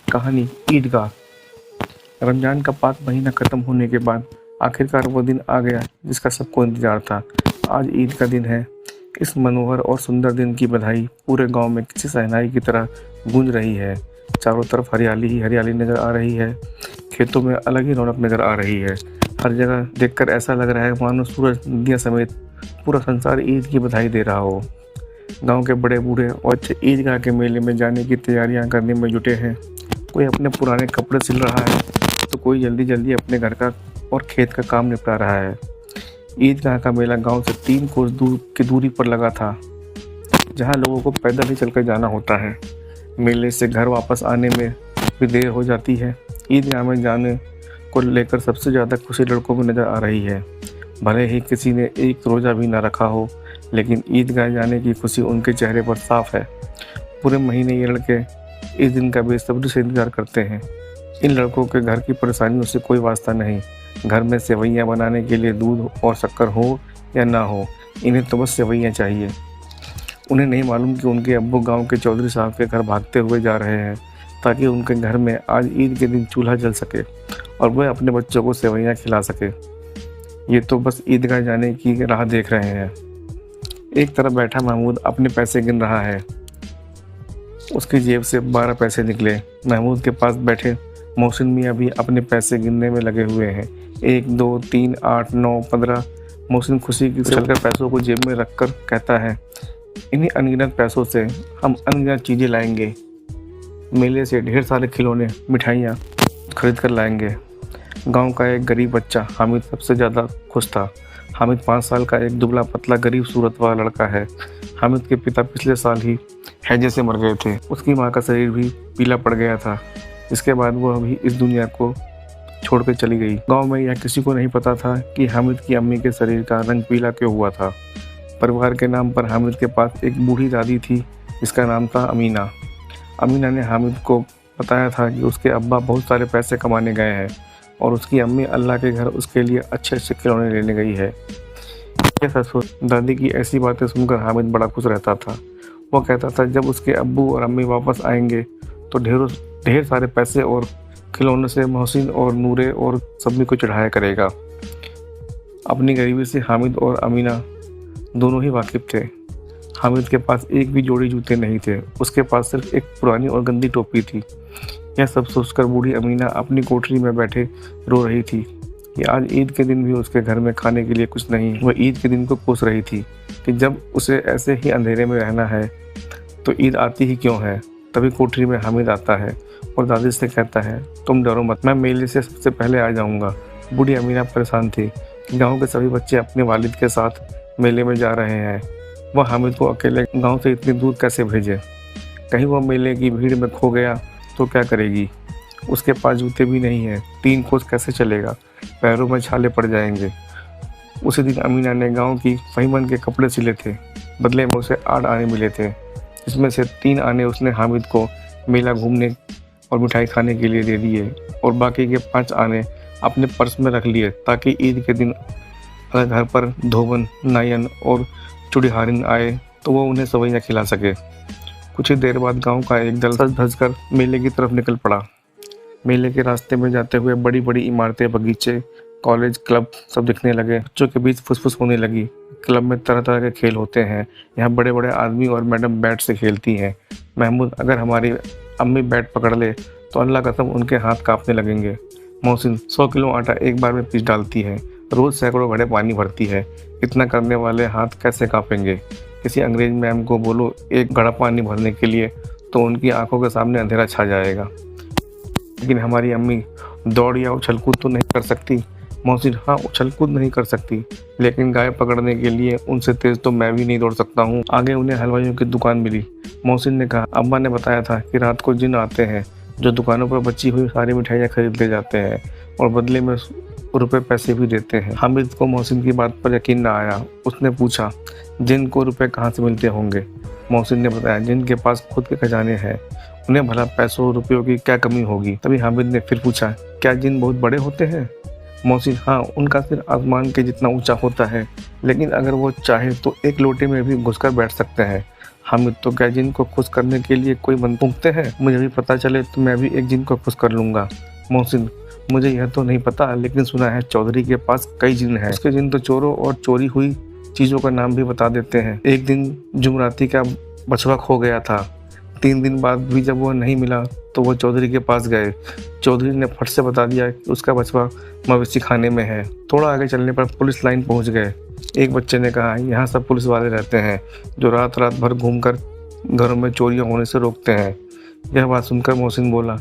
कहानी ईदगाह। रमज़ान का पाक महीना ख़त्म होने के बाद आखिरकार वो दिन आ गया जिसका सबको इंतज़ार था। आज ईद का दिन है। इस मनोहर और सुंदर दिन की बधाई पूरे गांव में किसी शहनाई की तरह गूंज रही है। चारों तरफ हरियाली ही हरियाली नज़र आ रही है। खेतों में अलग ही रौनक नज़र आ रही है। हर जगह देखकर ऐसा लग रहा है मानो सूरज, दुनिया समेत पूरा संसार ईद की बधाई दे रहा हो। गांव के बड़े बूढ़े और बच्चे ईदगाह के मेले में जाने की तैयारियां करने में जुटे हैं। कोई अपने पुराने कपड़े सिल रहा है तो कोई जल्दी जल्दी अपने घर का और खेत का काम निपटा रहा है। ईदगाह का मेला गांव से 3 कोस दूर की दूरी पर लगा था, जहां लोगों को पैदल ही चलकर जाना होता है। मेले से घर वापस आने में भी देर हो जाती है। ईदगाह में जाने को लेकर सबसे ज़्यादा खुशी लड़कों को नज़र आ रही है। भले ही किसी ने एक रोज़ा भी ना रखा हो, लेकिन ईदगाह जाने की खुशी उनके चेहरे पर साफ है। पूरे महीने ये लड़के इस दिन का बेसब्री से इंतजार करते हैं। इन लड़कों के घर की परेशानियों से कोई वास्ता नहीं। घर में सेवइयाँ बनाने के लिए दूध और शक्कर हो या ना हो, इन्हें तो बस सेवइयाँ चाहिए। उन्हें नहीं मालूम कि उनके अब्बू गांव के चौधरी साहब के घर भागते हुए जा रहे हैं ताकि उनके घर में आज ईद के दिन चूल्हा जल सके और वह अपने बच्चों को सेवइयाँ खिला सके। ये तो बस ईदगाह जाने की राह देख रहे हैं। एक तरफ बैठा महमूद अपने पैसे गिन रहा है। उसकी जेब से 12 पैसे निकले। महमूद के पास बैठे मोहसिन मियाँ भी अपने पैसे गिनने में लगे हुए हैं। 1 2 3 8 9 15। मोहसिन खुशी की चलकर पैसों को जेब में रखकर कहता है, इन्हीं अनगिनत पैसों से हम अनगिनत चीज़ें लाएंगे। मेले से ढेर सारे खिलौने, मिठाइयाँ खरीद कर लाएंगे। गांव का एक गरीब बच्चा हामिद सबसे ज़्यादा खुश था। हामिद 5 साल का एक दुबला पतला गरीब सूरत वाला लड़का है। हामिद के पिता पिछले साल ही हैजे से मर गए थे। उसकी माँ का शरीर भी पीला पड़ गया था। इसके बाद वह भी इस दुनिया को छोड़कर चली गई। गांव में यह किसी को नहीं पता था कि हामिद की अम्मी के शरीर का रंग पीला क्यों हुआ था। परिवार के नाम पर हामिद के पास एक बूढ़ी दादी थी जिसका नाम था अमीना। अमीना ने हामिद को बताया था कि उसके अब्बा बहुत सारे पैसे कमाने गए हैं और उसकी अम्मी अल्लाह के घर उसके लिए अच्छे अच्छे खिलौने लेने गई है। ये ससुर दादी की ऐसी बातें सुनकर हामिद बड़ा खुश रहता था। वो कहता था जब उसके अब्बू और अम्मी वापस आएंगे तो ढेर सारे पैसे और खिलौनों से मोहसिन और नूरे और सभी को चढ़ाया करेगा। अपनी गरीबी से हामिद और अमीना दोनों ही वाकिफ थे। हामिद के पास एक भी जोड़ी जूते नहीं थे। उसके पास सिर्फ एक पुरानी और गंदी टोपी थी। यह सब सोचकर बूढ़ी अमीना अपनी कोठरी में बैठे रो रही थी कि आज ईद के दिन भी उसके घर में खाने के लिए कुछ नहीं। वह ईद के दिन को कोस रही थी कि जब उसे ऐसे ही अंधेरे में रहना है तो ईद आती ही क्यों है। तभी कोठरी में हामिद आता है और दादी से कहता है, तुम डरो मत, मैं मेले से सबसे पहले आ जाऊंगा। बूढ़ी अमीना परेशान थी कि गाँव के सभी बच्चे अपने वालिद के साथ मेले में जा रहे हैं। वह हामिद को अकेले गांव से इतनी दूर कैसे भेजे। कहीं वह मेले की भीड़ में खो गया तो क्या करेगी। उसके पास जूते भी नहीं है। 3 कोस कैसे चलेगा, पैरों में छाले पड़ जाएंगे। उसी दिन अमीना ने गांव की फहीमन के कपड़े सिले थे। बदले में उसे 8 आने मिले थे, जिसमें से 3 आने उसने हामिद को मेला घूमने और मिठाई खाने के लिए दे दिए और बाकी के 5 आने अपने पर्स में रख लिए ताकि ईद के दिन अगर घर पर धोबन, नायन और चुड़ीहारिन आए तो वो उन्हें सवैयाँ खिला सके। कुछ ही देर बाद गांव का एक दल सज धज कर मेले की तरफ निकल पड़ा। मेले के रास्ते में जाते हुए बड़ी बड़ी इमारतें, बगीचे, कॉलेज, क्लब सब दिखने लगे। बच्चों के बीच फुसफुस होने लगी। क्लब में तरह तरह के खेल होते हैं। यहाँ बड़े बड़े आदमी और मैडम बैट से खेलती हैं। महमूद, अगर हमारी अम्मी बैट पकड़ ले तो अल्लाह कसम उनके हाथ कांपने लगेंगे। मोहसिन 100 किलो आटा एक बार में पीस डालती है। रोज़ सैकड़ों घड़े पानी भरती है। इतना करने वाले हाथ कैसे कांपेंगे। किसी अंग्रेज मैम को बोलो एक घड़ा पानी भरने के लिए तो उनकी आंखों के सामने अंधेरा छा जाएगा। लेकिन हमारी अम्मी दौड़ या उछल कूद तो नहीं कर सकती। मोहसिन, हाँ, उछल कूद नहीं कर सकती, लेकिन गाय पकड़ने के लिए उनसे तेज तो मैं भी नहीं दौड़ सकता हूँ। आगे उन्हें हलवाइयों की दुकान मिली। मोहसिन ने कहा, अम्मा ने बताया था कि रात को जिन आते हैं जो दुकानों पर बची हुई सारी मिठाइयाँ खरीद ले जाते हैं और बदले में रुपए पैसे भी देते हैं। हामिद को मोहसिन की बात पर यकीन न आया। उसने पूछा, जिन को रुपए कहाँ से मिलते होंगे। मोहसिन ने बताया, जिनके पास खुद के खजाने हैं उन्हें भला पैसों रुपयों की क्या कमी होगी। तभी हामिद ने फिर पूछा, क्या जिन बहुत बड़े होते हैं। मोहसिन, हाँ, उनका सिर आसमान के जितना ऊंचा होता है, लेकिन अगर वो चाहे तो एक लोटे में भी घुसकर बैठ सकते हैं। हामिद, तो क्या जिन को खुश करने के लिए कोई मंत्र फूंकते हैं? मुझे भी पता चले तो मैं भी एक जिन को खुश कर लूँगा। मोहसिन, मुझे यह तो नहीं पता, लेकिन सुना है चौधरी के पास कई जिन हैं। उसके जिन तो चोरों और चोरी हुई चीज़ों का नाम भी बता देते हैं। एक दिन जुमराती का बछवा खो गया था। 3 दिन बाद भी जब वह नहीं मिला तो वो चौधरी के पास गए। चौधरी ने फट से बता दिया कि उसका बछवा मवेशी खाने में है। थोड़ा आगे चलने पर पुलिस लाइन पहुंच गए। एक बच्चे ने कहा, यहाँ सब पुलिस वाले रहते हैं जो रात रात भर घूमकर घरों में चोरियां होने से रोकते हैं। यह बात सुनकर मोहसिन बोला,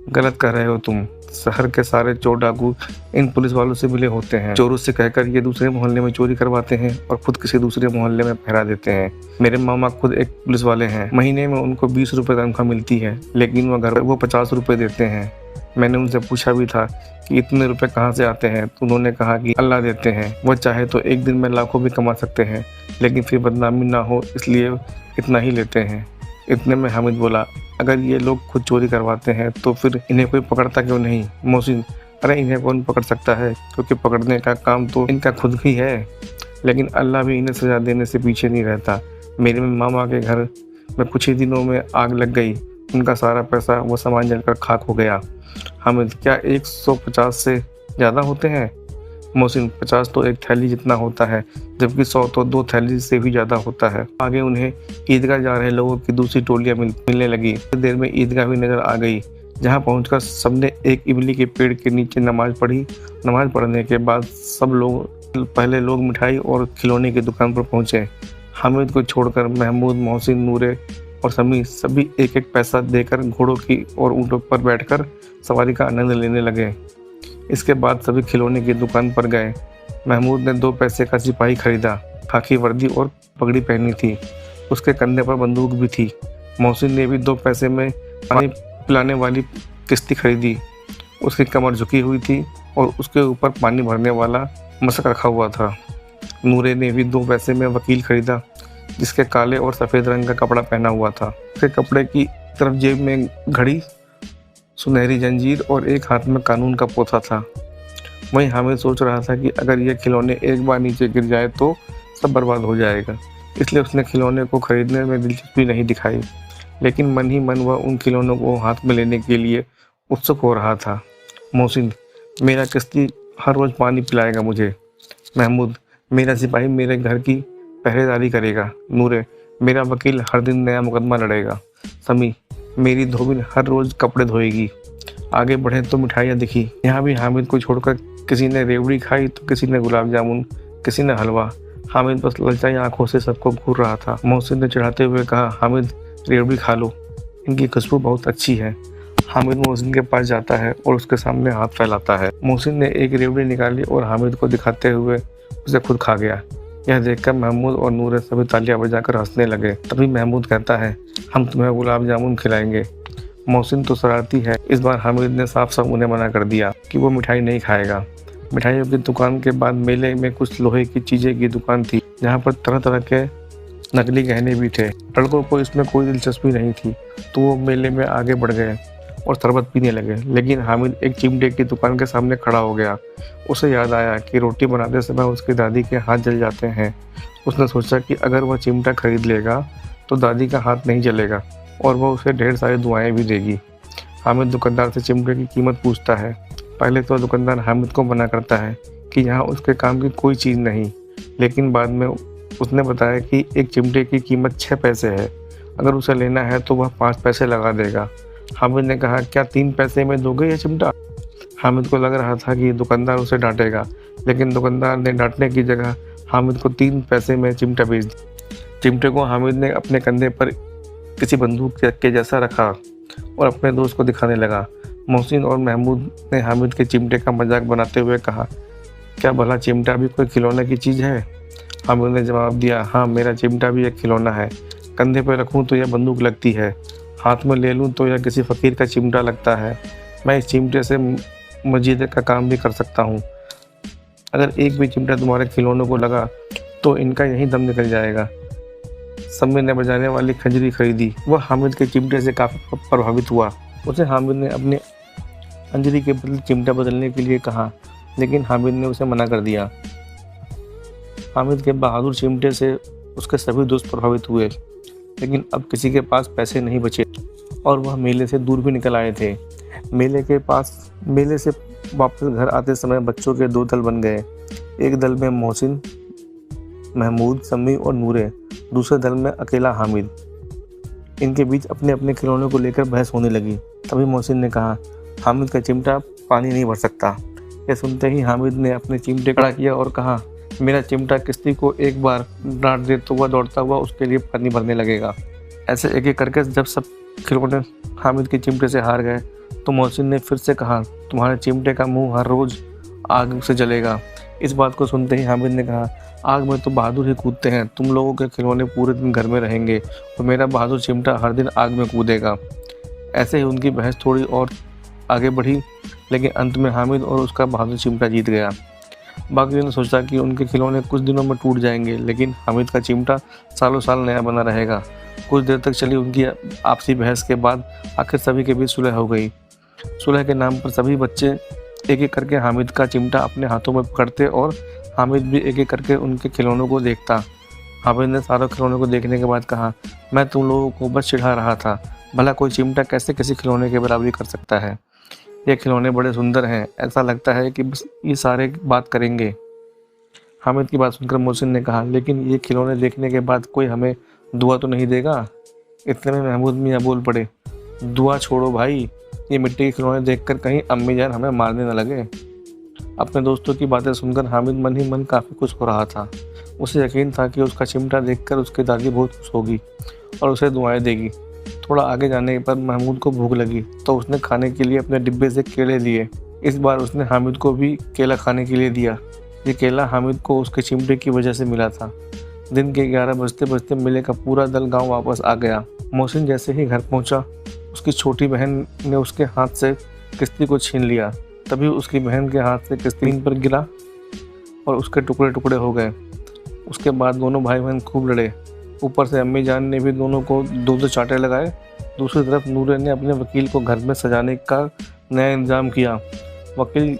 गलत कह रहे हो तुम। शहर के सारे चोर डाकू इन पुलिस वालों से मिले होते हैं। चोरों से कहकर ये दूसरे मोहल्ले में चोरी करवाते हैं और खुद किसी दूसरे मोहल्ले में पहरा देते हैं। मेरे मामा खुद एक पुलिस वाले हैं। महीने में उनको 20 रुपये तनख्वाह मिलती है, लेकिन वह घर वो 50 रुपये देते हैं। मैंने उनसे पूछा भी था कि इतने रुपए कहाँ से आते हैं, तो उन्होंने कहा कि अल्लाह देते हैं। वह चाहे तो एक दिन में लाखों भी कमा सकते हैं, लेकिन फिर बदनामी ना हो इसलिए इतना ही लेते हैं। इतने में हामिद बोला, अगर ये लोग खुद चोरी करवाते हैं तो फिर इन्हें कोई पकड़ता क्यों नहीं? मोहसिन, अरे इन्हें कौन पकड़ सकता है, क्योंकि पकड़ने का काम तो इनका खुद ही है। लेकिन अल्लाह भी इन्हें सजा देने से पीछे नहीं रहता। मेरे मामा के घर में कुछ ही दिनों में आग लग गई। उनका सारा पैसा वो सामान जलकर खाक हो गया। हामिद, क्या 150 से ज़्यादा होते हैं? मोहसिन, 50 तो एक थैली जितना होता है, जबकि 100 तो 2 थैली से भी ज़्यादा होता है। आगे उन्हें ईदगाह जा रहे लोगों की दूसरी टोलियाँ मिलने लगी। कुछ देर में ईदगाह भी नजर आ गई, जहाँ पहुंचकर सबने एक इमली के पेड़ के नीचे नमाज पढ़ी। नमाज पढ़ने के बाद सब लोग पहले लोग मिठाई और खिलौने की दुकान पर पहुंचे। हामिद को छोड़कर महमूद, मोहसिन, नूरे और समी सभी एक एक पैसा देकर घोड़ों की और ऊँटों पर बैठकर सवारी का आनंद लेने लगे। इसके बाद सभी खिलौने की दुकान पर गए। महमूद ने 2 पैसे का सिपाही खरीदा। खाकी वर्दी और पगड़ी पहनी थी। उसके कंधे पर बंदूक भी थी। मोहसिन ने भी 2 पैसे में पानी पिलाने वाली किश्ती खरीदी। उसकी कमर झुकी हुई थी और उसके ऊपर पानी भरने वाला मशक रखा हुआ था। नूरे ने भी 2 पैसे में वकील खरीदा, जिसके काले और सफ़ेद रंग का कपड़ा पहना हुआ था। उसके कपड़े की तरफ जेब में घड़ी, सुनहरी जंजीर और एक हाथ में कानून का पोथा था। वहीं हामिद सोच रहा था कि अगर ये खिलौने एक बार नीचे गिर जाए तो सब बर्बाद हो जाएगा। इसलिए उसने खिलौने को खरीदने में दिलचस्पी नहीं दिखाई, लेकिन मन ही मन वह उन खिलौनों को हाथ में लेने के लिए उत्सुक हो रहा था। मोहसिन, मेरा किश्ती हर रोज़ पानी पिलाएगा मुझे। महमूद, मेरा सिपाही मेरे घर की पहरेदारी करेगा। नूरे, मेरा वकील हर दिन नया मुकदमा लड़ेगा। समी, मेरी धोबिन हर रोज़ कपड़े धोएगी। आगे बढ़े तो मिठाइयाँ दिखी। यहाँ भी हामिद को छोड़कर किसी ने रेवड़ी खाई तो किसी ने गुलाब जामुन, किसी ने हलवा। हामिद बस ललचाई आंखों से सबको घूर रहा था। मोहसिन ने चिढ़ाते हुए कहा, हामिद, रेवड़ी खा लो, इनकी खुशबू बहुत अच्छी है। हामिद मोहसिन के पास जाता है और उसके सामने हाथ फैलाता है। मोहसिन ने एक रेवड़ी निकाली और हामिद को दिखाते हुए उसे खुद खा गया। यह देखकर महमूद और नूरे सभी तालियां बजाकर हंसने लगे। तभी महमूद कहता है, हम तुम्हें गुलाब जामुन खिलाएंगे। मोहसिन तो शरारती है। इस बार हामिद ने साफ साफ उन्हें मना कर दिया कि वो मिठाई नहीं खाएगा। मिठाइयों की दुकान के बाद मेले में कुछ लोहे की चीज़ें की दुकान थी, जहाँ पर तरह तरह के नकली गहने भी थे। लड़कों को इसमें कोई दिलचस्पी नहीं थी, तो वो मेले में आगे बढ़ गए और शरबत पीने लगे। लेकिन हामिद एक चिमटे की दुकान के सामने खड़ा हो गया। उसे याद आया कि रोटी बनाते समय उसकी दादी के हाथ जल जाते हैं। उसने सोचा कि अगर वह चिमटा खरीद लेगा तो दादी का हाथ नहीं जलेगा और वह उसे ढेर सारी दुआएं भी देगी। हामिद दुकानदार से चिमटे की कीमत पूछता है। पहले तो दुकानदार हामिद को मना करता है कि यहाँ उसके काम की कोई चीज़ नहीं, लेकिन बाद में उसने बताया कि एक चिमटे की कीमत 6 पैसे है। अगर उसे लेना है तो वह 5 पैसे लगा देगा। हामिद ने कहा, क्या 3 पैसे में दोगे यह चिमटा? हामिद को लग रहा था कि दुकानदार उसे डांटेगा, लेकिन दुकानदार ने डांटने की जगह हामिद को 3 पैसे में चिमटा बेच दिया। चिमटे को हामिद ने अपने कंधे पर किसी बंदूक के जैसा रखा और अपने दोस्त को दिखाने लगा। मोहसिन और महमूद ने हामिद के चिमटे का मजाक बनाते हुए कहा, क्या भला चिमटा भी कोई खिलौने की चीज़ है? हामिद ने जवाब दिया, हाँ, मेरा चिमटा भी एक खिलौना है। कंधे पर रखूँ तो यह बंदूक लगती है, हाथ में ले लूँ तो यह किसी फ़कीर का चिमटा लगता है। मैं इस चिमटे से मस्जिद का काम भी कर सकता हूँ। अगर एक भी चिमटा तुम्हारे खिलौनों को लगा तो इनका यहीं दम निकल जाएगा। समी ने बजाने वाली खंजरी खरीदी। वह हामिद के चिमटे से काफ़ी प्रभावित हुआ। उसे हामिद ने अपने खंजरी के बदले चिमटा बदलने के लिए कहा, लेकिन हामिद ने उसे मना कर दिया। हामिद के बहादुर चिमटे से उसके सभी दोस्त प्रभावित हुए। लेकिन अब किसी के पास पैसे नहीं बचे और वह मेले से दूर भी निकल आए थे। मेले से वापस घर आते समय बच्चों के 2 दल बन गए। एक दल में मोहसिन, महमूद, सम्मी और नूरे, दूसरे दल में अकेला हामिद। इनके बीच अपने अपने खिलौने को लेकर बहस होने लगी। तभी मोहसिन ने कहा, हामिद का चिमटा पानी नहीं भर सकता। यह सुनते ही हामिद ने अपने चिमटे खड़ा किया और कहा, मेरा चिमटा किश्ती को एक बार डांट दे तो वह दौड़ता हुआ उसके लिए पानी भरने लगेगा। ऐसे एक एक करके जब सब खिलौने हामिद के चिमटे से हार गए तो मोहसिन ने फिर से कहा, तुम्हारे चिमटे का मुंह हर रोज आग से जलेगा। इस बात को सुनते ही हामिद ने कहा, आग में तो बहादुर ही कूदते हैं, तुम लोगों के खिलौने पूरे दिन घर में रहेंगे और मेरा बहादुर चिमटा हर दिन आग में कूदेगा। ऐसे ही उनकी बहस थोड़ी और आगे बढ़ी, लेकिन अंत में हामिद और उसका बहादुर चिमटा जीत गया। बाकियों ने सोचा कि उनके खिलौने कुछ दिनों में टूट जाएंगे, लेकिन हामिद का चिमटा सालों साल नया बना रहेगा। कुछ देर तक चली उनकी आपसी बहस के बाद आखिर सभी के बीच सुलह हो गई। सुलह के नाम पर सभी बच्चे एक एक करके हामिद का चिमटा अपने हाथों में पकड़ते और हामिद भी एक एक करके उनके खिलौनों को देखता। हामिद ने सारों खिलौनों को देखने के बाद कहा, मैं तुम लोगों को बस चिढ़ा रहा था, भला कोई चिमटा कैसे किसी खिलौने के बराबरी कर सकता है। ये खिलौने बड़े सुंदर हैं, ऐसा लगता है कि बस ये सारे बात करेंगे। हामिद की बात सुनकर मोहसिन ने कहा, लेकिन ये खिलौने देखने के बाद कोई हमें दुआ तो नहीं देगा। इतने में महमूद मियाँ बोल पड़े, दुआ छोड़ो भाई, ये मिट्टी के खिलौने देखकर कहीं अम्मी जान हमें मारने न लगे। अपने दोस्तों की बातें सुनकर हामिद मन ही मन काफ़ी खुश हो रहा था। उसे यकीन था कि उसका चिमटा देखकर उसकी दादी बहुत खुश होगी और उसे दुआएं देगी। थोड़ा आगे जाने पर महमूद को भूख लगी तो उसने खाने के लिए अपने डिब्बे से केले लिए। इस बार उसने हामिद को भी केला खाने के लिए दिया। ये केला हामिद को उसके चिमटे की वजह से मिला था। दिन के 11 बजते बजते मेले का पूरा दल गांव वापस आ गया। मोहसिन जैसे ही घर पहुंचा, उसकी छोटी बहन ने उसके हाथ से किश्ती को छीन लिया। तभी उसकी बहन के हाथ से किश्ती पर गिरा और उसके टुकड़े टुकड़े हो गए। उसके बाद दोनों भाई बहन खूब लड़े। ऊपर से अम्मी जान ने भी दोनों को 2-2 चांटे लगाए। दूसरी तरफ नूरे ने अपने वकील को घर में सजाने का नया इंतजाम किया। वकील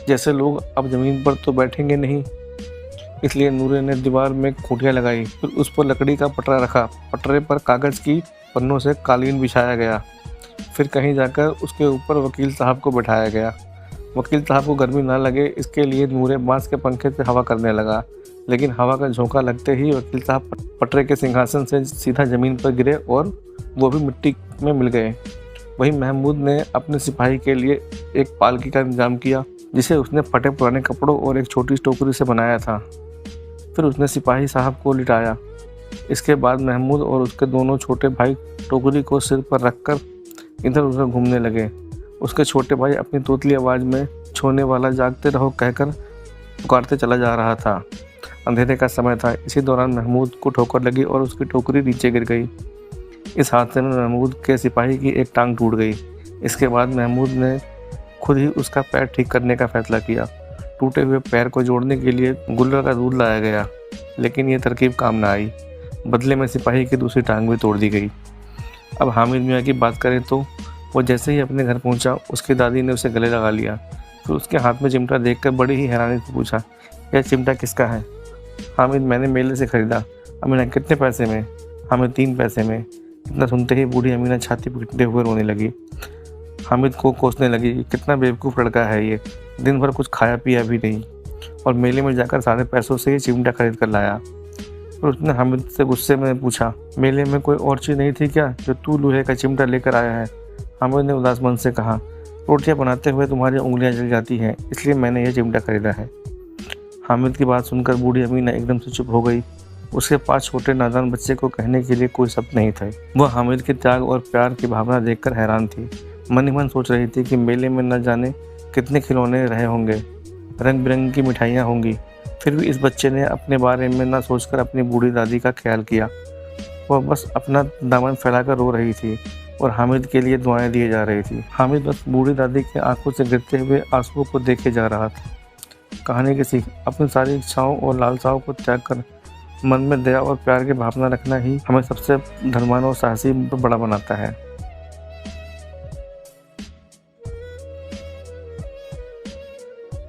जैसे लोग अब ज़मीन पर तो बैठेंगे नहीं, इसलिए नूरे ने दीवार में खूंटियाँ लगाई, फिर उस पर लकड़ी का पटरा रखा। पटरे पर कागज़ की पन्नों से कालीन बिछाया गया। फिर कहीं जाकर उसके ऊपर वकील साहब को बैठाया गया। वकील साहब को गर्मी ना लगे इसके लिए नूरे बांस के पंखे से हवा करने लगा, लेकिन हवा का झोंका लगते ही वकील साहब पटरे के सिंहासन से सीधा ज़मीन पर गिरे और वो भी मिट्टी में मिल गए। वहीं महमूद ने अपने सिपाही के लिए एक पालकी का इंतजाम किया, जिसे उसने फटे पुराने कपड़ों और एक छोटी टोकरी से बनाया था। फिर उसने सिपाही साहब को लिटाया। इसके बाद महमूद और उसके दोनों छोटे भाई टोकरी को सिर पर रखकर इधर उधर घूमने लगे। उसके छोटे भाई अपनी तोतली आवाज़ में छोने वाला जागते रहो कहकर पुकारते चला जा रहा था। अंधेरे का समय था। इसी दौरान महमूद को ठोकर लगी और उसकी टोकरी नीचे गिर गई। इस हादसे में महमूद के सिपाही की एक टांग टूट गई। इसके बाद महमूद ने खुद ही उसका पैर ठीक करने का फैसला किया। टूटे हुए पैर को जोड़ने के लिए गुल्लर का दूध लाया गया, लेकिन ये तरकीब काम न आई। बदले में सिपाही की दूसरी टांग भी तोड़ दी गई। अब हामिद मियाँ की बात करें तो वो जैसे ही अपने घर पहुंचा, उसकी दादी ने उसे गले लगा लिया। फिर उसके हाथ में चिमटा देखकर बड़ी ही हैरानी से पूछा, यह चिमटा किसका है? हामिद, मैंने मेले से खरीदा। अमीना, कितने पैसे में? हामिद, 3 पैसे में। इतना सुनते ही बूढ़ी अमीना छाती पीटते हुए रोने लगी। हामिद को कोसने लगी, कितना बेवकूफ़ लड़का है ये, दिन भर कुछ खाया पिया भी नहीं और मेले में जाकर सारे पैसों से ही चिमटा खरीद कर लाया। फिर उसने हामिद से गुस्से में पूछा, मेले में कोई और चीज़ नहीं थी क्या जो तू लोहे का चिमटा लेकर आया है? हामिद ने उदास मन से कहा, रोटियां बनाते हुए तुम्हारी उंगलियां जल जाती हैं, इसलिए मैंने यह चिमटा खरीदा है। हामिद की बात सुनकर बूढ़ी अमीना एकदम से चुप हो गई। उसके पास छोटे नादान बच्चे को कहने के लिए कोई शब्द नहीं था। वह हामिद के त्याग और प्यार की भावना देखकर हैरान थी। मन ही मन सोच रही थी कि मेले में न जाने कितने खिलौने रहे होंगे, रंग बिरंगी की मिठाइयाँ होंगी। फिर भी इस बच्चे ने अपने बारे में न सोचकर अपनी बूढ़ी दादी का ख्याल किया। वह बस अपना दामन फैलाकर रो रही थी और हामिद के लिए दुआएं दिए जा रही थी। हामिद बस बूढ़ी दादी के आंखों से गिरते हुए आंसुओं को देखे जा रहा था। कहानी की सीख, अपनी सारी इच्छाओं और लालसाओं को त्याग कर मन में दया और प्यार की भावना रखना ही हमें सबसे धर्मात्मा और साहसी बड़ा बनाता है।